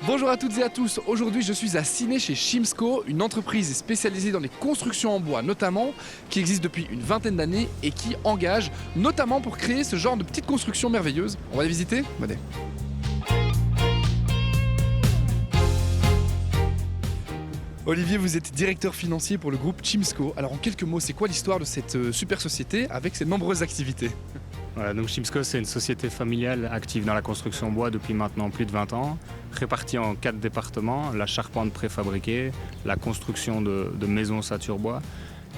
Bonjour à toutes et à tous, aujourd'hui je suis à Ciney chez Chimsco, une entreprise spécialisée dans les constructions en bois notamment, qui existe depuis une vingtaine d'années et qui engage notamment pour créer ce genre de petites constructions merveilleuses. On va les visiter? Venez. Olivier, vous êtes directeur financier pour le groupe Chimsco. Alors en quelques mots, c'est quoi l'histoire de cette super société avec ses nombreuses activités? Voilà, donc Chimsco, c'est une société familiale active dans la construction bois depuis maintenant plus de 20 ans, répartie en 4 départements, la charpente préfabriquée, la construction de maisons ossature bois,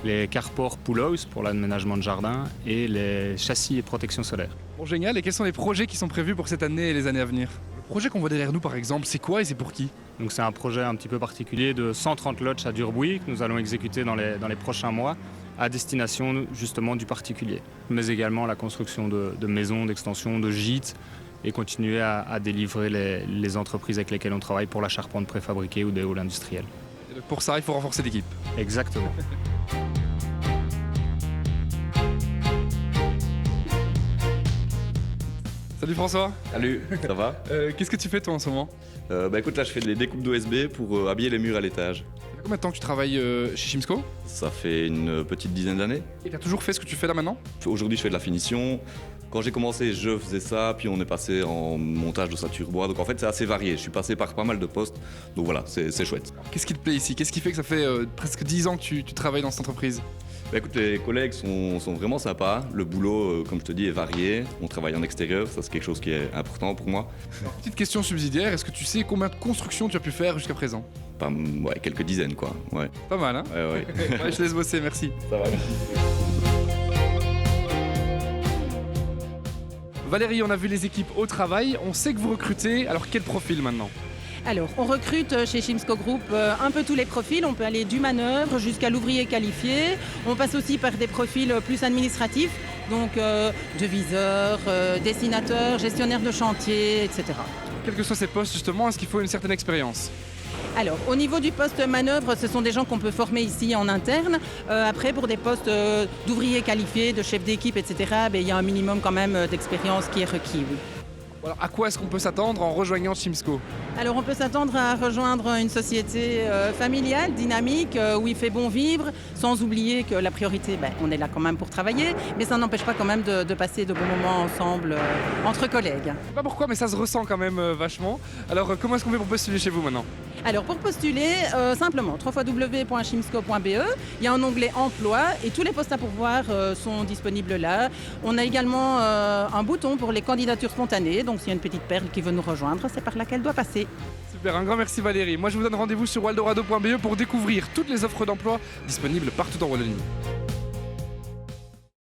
les carports pool-house pour l'aménagement de jardin et les châssis et protection solaire. Bon, génial, et quels sont les projets qui sont prévus pour cette année et les années à venir? Le projet qu'on voit derrière nous par exemple, c'est quoi et c'est pour qui? Donc c'est un projet un petit peu particulier de 130 lots à Durbuy que nous allons exécuter dans les prochains mois, à destination justement du particulier, mais également la construction de maisons, d'extensions, de gîtes et continuer à délivrer les entreprises avec lesquelles on travaille pour la charpente préfabriquée ou des halls industriels. Et donc pour ça, il faut renforcer l'équipe. Exactement. Salut François. Salut, ça va? Qu'est-ce que tu fais toi en ce moment? Écoute, là je fais des découpes d'OSB pour habiller les murs à l'étage. Ça fait combien de temps que tu travailles chez Chimsco? Ça fait une petite dizaine d'années. Et tu as toujours fait ce que tu fais là maintenant? Aujourd'hui je fais de la finition. Quand j'ai commencé je faisais ça, puis on est passé en montage d'ossature bois. Donc en fait c'est assez varié, je suis passé par pas mal de postes. Donc voilà, c'est chouette. Qu'est-ce qui te plaît ici? Qu'est-ce qui fait que ça fait presque 10 ans que tu travailles dans cette entreprise? Écoute, les collègues sont vraiment sympas. Le boulot, comme je te dis, est varié. On travaille en extérieur, ça c'est quelque chose qui est important pour moi. Petite question subsidiaire, est-ce que tu sais combien de constructions tu as pu faire jusqu'à présent? Ouais, quelques dizaines quoi. Ouais. Pas mal, hein? Ouais. Ouais, je te laisse bosser, merci. Ça va. Valérie, on a vu les équipes au travail, on sait que vous recrutez, alors quel profil maintenant? Alors, on recrute chez Chimsco Group un peu tous les profils. On peut aller du manœuvre jusqu'à l'ouvrier qualifié. On passe aussi par des profils plus administratifs, donc deviseurs, dessinateurs, gestionnaires de chantier, etc. Quels que soient ces postes, justement, est-ce qu'il faut une certaine expérience? Alors, au niveau du poste manœuvre, ce sont des gens qu'on peut former ici en interne. Après, pour des postes d'ouvriers qualifiés, de chefs d'équipe, etc., il y a un minimum quand même d'expérience qui est requis. Oui. Alors, à quoi est-ce qu'on peut s'attendre en rejoignant Chimsco? Alors on peut s'attendre à rejoindre une société familiale, dynamique, où il fait bon vivre, sans oublier que la priorité, on est là quand même pour travailler, mais ça n'empêche pas quand même de passer de bons moments ensemble entre collègues. Je sais pas pourquoi, mais ça se ressent quand même vachement. Alors comment est-ce qu'on fait pour postuler chez vous maintenant? Alors pour postuler, simplement, www.chimsco.be, il y a un onglet emploi et tous les postes à pourvoir sont disponibles là. On a également un bouton pour les candidatures spontanées, donc s'il y a une petite perle qui veut nous rejoindre, c'est par là qu'elle doit passer. Super, un grand merci Valérie. Moi je vous donne rendez-vous sur waldorado.be pour découvrir toutes les offres d'emploi disponibles partout en Wallonie.